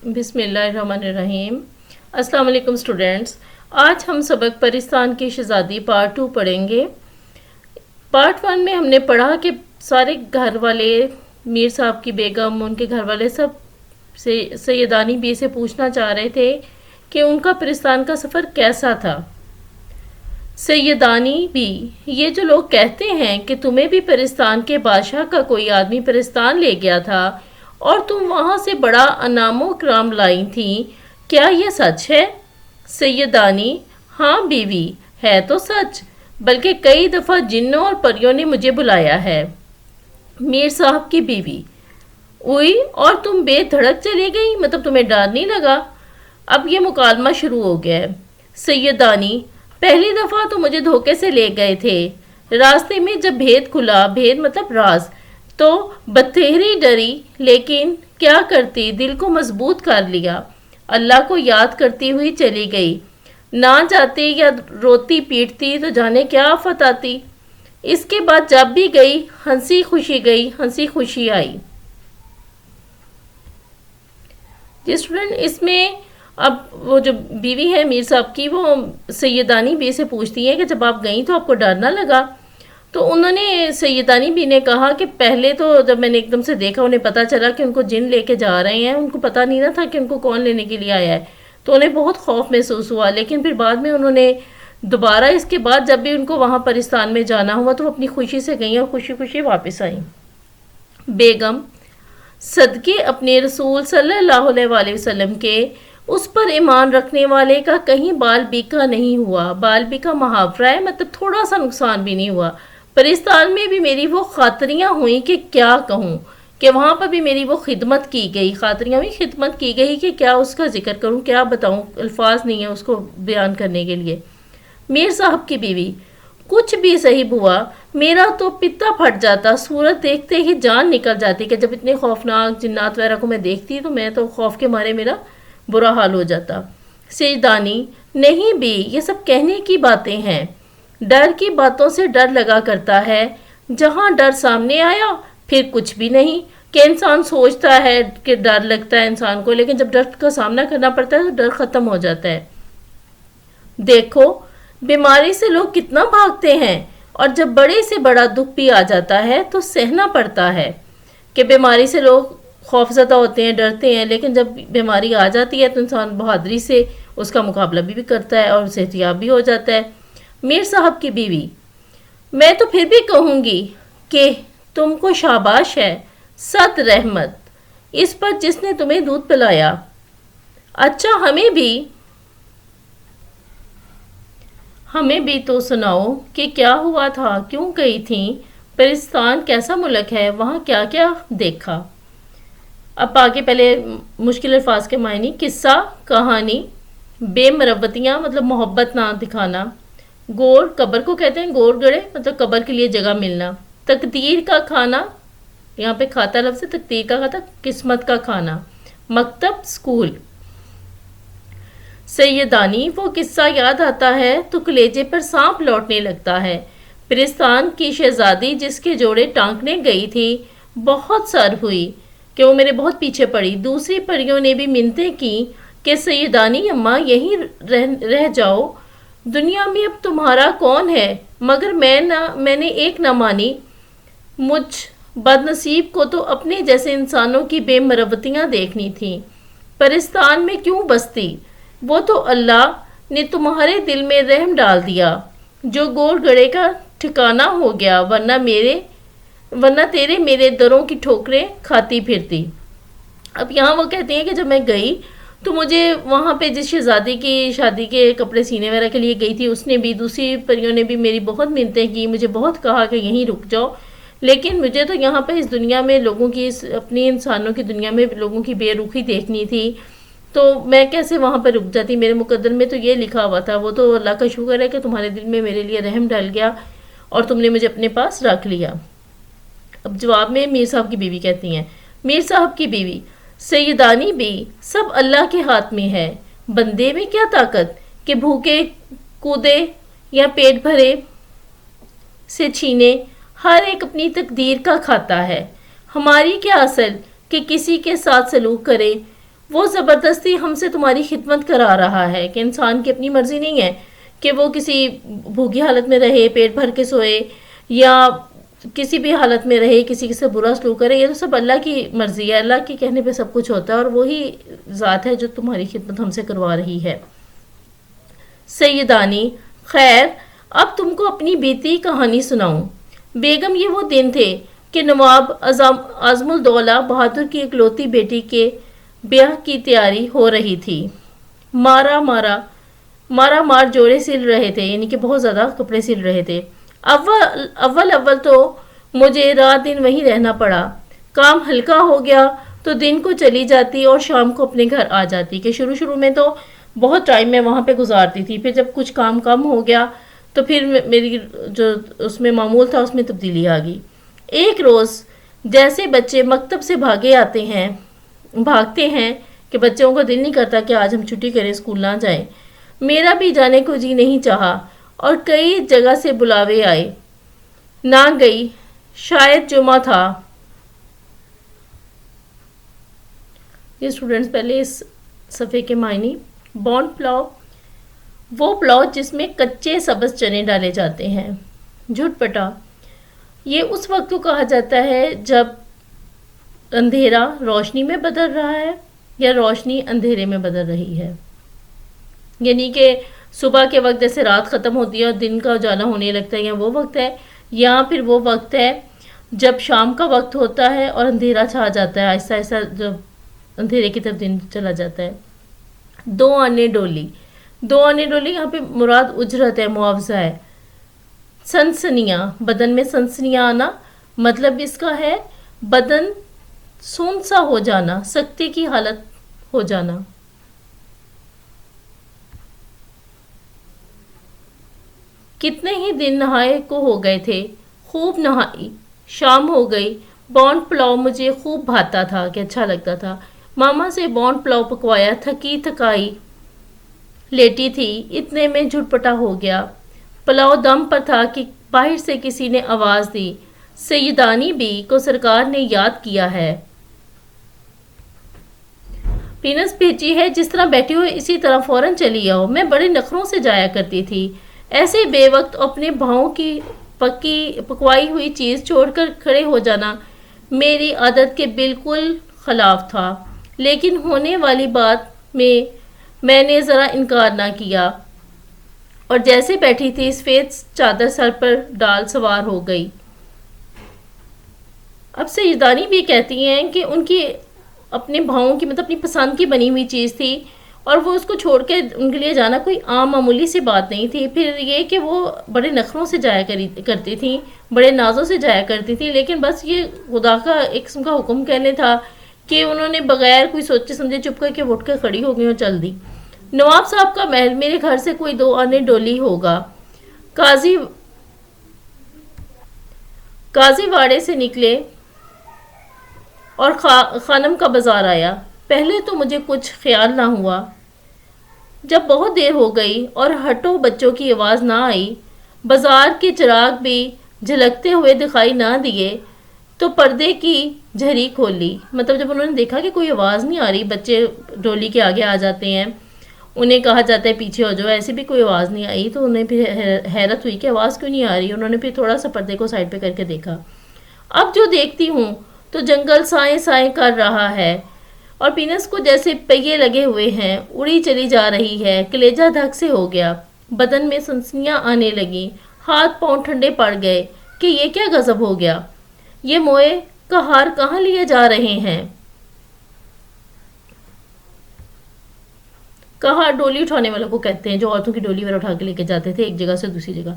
बिस्मिल्लाहिर्रहमानिर्रहीम। अस्सलाम वालेकुम स्टूडेंट्स। आज हम सबक परिस्तान की शहज़ादी पार्ट 2 पढ़ेंगे। पार्ट 1 में हमने पढ़ा कि सारे घर वाले, मीर साहब की बेगम, उनके घर वाले सब से सैयदानी बी से पूछना चाह रहे थे कि उनका परिस्तान का सफ़र कैसा था। सैयदानी बी, ये जो लोग कहते हैं कि तुम्हें भी परिस्तान के बादशाह का कोई आदमी परिस्तान ले गया था और तुम वहाँ से बड़ा अनामो कराम लाई थी, क्या ये सच है? सैयदानी, हाँ बीवी, है तो सच, बल्कि कई दफ़ा जिन्नों और परियों ने मुझे बुलाया है। मीर साहब की बीवी, उई, और तुम बेधड़क चली गई, मतलब तुम्हें डर नहीं लगा? अब ये मुकालमा शुरू हो गया है। सैयदानी, पहली दफ़ा तो मुझे धोखे से ले गए थे। रास्ते में जब भेद खुला, भेद मतलब राज, तो बतेरी डरी, लेकिन क्या करती, दिल को मजबूत कर लिया। अल्लाह को याद करती हुई चली गई। ना जाती या रोती पीटती तो जाने क्या आफत आती। इसके बाद जब भी गई, हंसी खुशी गई, हंसी खुशी आई। जी स्टूडेंट, इसमें अब वो जो बीवी है मीर साहब की, वो सैयदानी बी से पूछती है कि जब आप गई तो आपको डर ना लगा? तो उन्होंने, सैयदानी बी ने कहा कि पहले तो जब मैंने एकदम से देखा, उन्हें पता चला कि उनको जिन लेके जा रहे हैं, उनको पता नहीं ना था कि उनको कौन लेने के लिए आया है, तो उन्हें बहुत खौफ महसूस हुआ। लेकिन फिर बाद में उन्होंने दोबारा, इसके बाद जब भी उनको वहाँ परिस्तान में जाना हुआ तो वो अपनी खुशी से गई और खुशी खुशी वापस आई। बेगम, सदके अपने रसूल सल्लल्लाहु अलैहि वसल्लम के उस पर ईमान रखने वाले का कहीं बाल बीका नहीं हुआ। बाल बीका मुहावरा है, मतलब थोड़ा सा नुकसान भी नहीं हुआ। परिस्तान में भी मेरी वो खातरियाँ हुई कि क्या कहूँ, कि वहाँ पर भी मेरी वो खिदमत की गई, खातरियाँ हुई, खिदमत की गई कि क्या उसका जिक्र करूँ, क्या बताऊँ, अल्फाज नहीं है उसको बयान करने के लिए। मीर साहब की बीवी, कुछ भी सही बुआ, मेरा तो पित्ता फट जाता, सूरत देखते ही जान निकल जाती कि जब इतने खौफनाक जिन्नात वगैरह को मैं देखती तो मैं तो खौफ के मारे मेरा बुरा हाल हो जाता। सैयदानी, नहीं भी, ये सब कहने की बातें हैं। डर की बातों से डर लगा करता है। जहाँ डर सामने आया फिर कुछ भी नहीं, कि इंसान सोचता है कि डर लगता है इंसान को, लेकिन जब डर का सामना करना पड़ता है तो डर खत्म हो जाता है। देखो, बीमारी से लोग कितना भागते हैं, और जब बड़े से बड़ा दुख भी आ जाता है तो सहना पड़ता है। कि बीमारी से लोग खौफजदा होते हैं, डरते हैं, लेकिन जब बीमारी आ जाती है तो इंसान बहादुरी से उसका मुकाबला भी करता है और सेहतियाब भी हो जाता है। मीर साहब की बीवी, मैं तो फिर भी कहूँगी कि तुमको शाबाश है, सद रहमत इस पर जिसने तुम्हें दूध पिलाया। अच्छा, हमें भी तो सुनाओ कि क्या हुआ था, क्यों गई थी, परिस्तान कैसा मुल्क है, वहाँ क्या क्या देखा। अब आगे पहले मुश्किल अल्फाज के मायने, किस्सा, कहानी, बेमरवतियाँ मतलब मोहब्बत ना दिखाना, गोर, कब्र को कहते हैं गोर गड़े, मतलब कब्र के लिए जगह मिलना, तकदीर का खाना, यहाँ पे खाता लफ्ज़ है, तकदीर का खाता, किस्मत का खाना, मकतब, स्कूल। सैयदानी, वो किस्सा याद आता है तो कलेजे पर सांप लौटने लगता है। परिस्तान की शहजादी जिसके जोड़े टांकने गई थी, बहुत सर हुई कि वो मेरे बहुत पीछे पड़ी। दूसरी परियों ने भी मिन्नतें की कि सैयदानी अम्मा यहीं रह जाओ, दुनिया में अब तुम्हारा कौन है, मगर मैंने एक ना मानी। मुझ बदनसीब को तो अपने जैसे इंसानों की बेमरवतियाँ देखनी थी। परिस्तान में क्यों बसती, वो तो अल्लाह ने तुम्हारे दिल में रहम डाल दिया, जो गोर गड़े का ठिकाना हो गया, वरना तेरे मेरे दरों की ठोकरें खाती फिरती। अब यहाँ वो कहती हैं कि जब मैं गई तो मुझे वहाँ पे जिस शहजादी की शादी के कपड़े सीने वगैरह के लिए गई थी, उसने भी, दूसरी परियों ने भी मेरी बहुत मिन्नतें की, मुझे बहुत कहा कि यहीं रुक जाओ, लेकिन मुझे तो यहाँ पे इस दुनिया में लोगों की, अपनी इंसानों की दुनिया में लोगों की बेरुखी देखनी थी, तो मैं कैसे वहाँ पर रुक जाती। मेरे मुकद्दर में तो ये लिखा हुआ था, वो तो अल्लाह का शुक्र है कि तुम्हारे दिल में मेरे लिए रहम डल गया और तुमने मुझे अपने पास रख लिया। अब जवाब में मीर साहब की बीवी कहती हैं, मीर साहब की बीवी, सैयदानी भी, सब अल्लाह के हाथ में है, बंदे में क्या ताकत कि भूखे कूदे या पेट भरे से छीने, हर एक अपनी तकदीर का खाता है। हमारी क्या असल कि किसी के साथ सलूक करे, وہ زبردستی ہم سے تمہاری خدمت کرا رہا ہے کہ انسان کی اپنی مرضی نہیں ہے کہ وہ کسی بھوکی حالت میں رہے، پیٹ بھر کے سوئے، یا کسی بھی حالت میں رہے، کسی سے برا سلوک کرے. یہ تو سب اللہ کی مرضی ہے، اللہ کے کہنے پہ سب کچھ ہوتا ہے، اور وہی ذات ہے جو تمہاری خدمت ہم سے کروا رہی ہے. سیدانی، خیر اب تم کو اپنی بیتی کہانی سناؤں. بیگم، یہ وہ دن تھے کہ نواب اعظم الدولہ بہادر کی اکلوتی بیٹی کے بیاہ کی تیاری ہو رہی تھی. مارا مار جوڑے سل رہے تھے، یعنی کہ بہت زیادہ کپڑے سل رہے تھے. اول تو مجھے رات دن وہیں رہنا پڑا. کام ہلکا ہو گیا تو دن کو چلی جاتی اور شام کو اپنے گھر آ جاتی. کہ شروع میں تو بہت ٹائم میں وہاں پہ گزارتی تھی، پھر جب کچھ کام کم ہو گیا تو پھر میری جو اس میں معمول تھا اس میں تبدیلی آ گئی. ایک روز جیسے بچے مکتب سے بھاگتے ہیں کہ بچوں کو دل نہیں کرتا کہ آج ہم چھٹی کریں، اسکول نہ جائیں، میرا بھی جانے کو جی نہیں چاہا اور کئی جگہ سے بلاوے آئے، نہ گئی. شاید جمعہ تھا. یہ اسٹوڈنٹس پہلے اس صفحے کے معنی. بونڈ پلاؤ، وہ پلاؤ جس میں کچے سبز چنے ڈالے جاتے ہیں. جھٹ پٹا، یہ اس وقت کو کہا جاتا ہے جب اندھیرا روشنی میں بدل رہا ہے یا روشنی اندھیرے میں بدل رہی ہے. یعنی کہ صبح کے وقت جیسے رات ختم ہوتی ہے اور دن کا اجالا ہونے لگتا ہے، یا وہ وقت ہے، یا پھر وہ وقت ہے جب شام کا وقت ہوتا ہے اور اندھیرا چھا جاتا ہے، آہستہ آہستہ جب اندھیرے کی طرف دن چلا جاتا ہے. دو آنے ڈولی یہاں پہ مراد اجرت ہے، معاوضہ ہے. سنسنیاں، بدن میں سنسنیاں آنا، مطلب اس کا ہے بدن سون سا ہو جانا، سکتے کی حالت ہو جانا. کتنے ہی دن نہائے کو ہو گئے تھے، خوب نہائی. شام ہو گئی. بونڈ پلاؤ مجھے خوب بھاتا تھا، کہ اچھا لگتا تھا. ماما سے بونڈ پلاؤ پکوایا، تھکی تھکائی لیٹی تھی، اتنے میں جھٹ پٹا ہو گیا. پلاؤ دم پر تھا کہ باہر سے کسی نے آواز دی، سیدانی بی کو سرکار نے یاد کیا ہے. پینس بھیجی ہے، جس طرح بیٹھی ہو اسی طرح فوراً چلی آؤ. میں بڑے نخروں سے جایا کرتی تھی. ایسے بے وقت اپنے بھاؤں کی پکوائی ہوئی چیز چھوڑ کر کھڑے ہو جانا میری عادت کے بالکل خلاف تھا، لیکن ہونے والی بات میں نے ذرا انکار نہ کیا اور جیسے بیٹھی تھی سفید چادر سر پر ڈال سوار ہو گئی. اب سیدانی بھی کہتی ہیں کہ ان کی اپنے بھاؤں کی مطلب اپنی پسند کی بنی ہوئی چیز تھی اور وہ اس کو چھوڑ کے ان کے لیے جانا کوئی عام معمولی سی بات نہیں تھی. پھر یہ کہ وہ بڑے نخروں سے جایا کرتی تھیں، بڑے نازوں سے جایا کرتی تھی، لیکن بس یہ خدا کا ایک قسم کا حکم کہنے تھا کہ انہوں نے بغیر کوئی سوچے سمجھے چپ کر کے اٹھ کے کھڑی ہو گئی اور چل دی. نواب صاحب کا محل میرے گھر سے کوئی 2 آنے ڈولی ہوگا. قاضی واڑے سے نکلے اور خانم کا بازار آیا. پہلے تو مجھے کچھ خیال نہ ہوا. جب بہت دیر ہو گئی اور ہٹو بچوں کی آواز نہ آئی، بازار کے چراغ بھی جھلکتے ہوئے دکھائی نہ دیے، تو پردے کی جھری کھول لی. مطلب جب انہوں نے دیکھا کہ کوئی آواز نہیں آ رہی، بچے ڈولی کے آگے آ جاتے ہیں، انہیں کہا جاتا ہے پیچھے ہو جاؤ، ایسے بھی کوئی آواز نہیں آئی، تو انہیں پھر حیرت ہوئی کہ آواز کیوں نہیں آ رہی. انہوں نے پھر تھوڑا سا پردے کو سائڈ پہ کر کے دیکھا. اب جو دیکھتی ہوں تو جنگل سائیں سائیں کر رہا ہے اور پینس کو جیسے پہیے لگے ہوئے ہیں، اڑی چلی جا رہی ہے. کلیجہ دھک سے ہو گیا، بدن میں سنسنیاں آنے لگیں، ہاتھ پاؤں ٹھنڈے پڑ گئے کہ یہ کیا غضب ہو گیا. یہ موئے کا ہار کہاں لیے جا رہے ہیں؟ کہاں ڈولی اٹھانے والوں کو کہتے ہیں، جو عورتوں کی ڈولی پر اٹھا کے لے کے جاتے تھے ایک جگہ سے دوسری جگہ.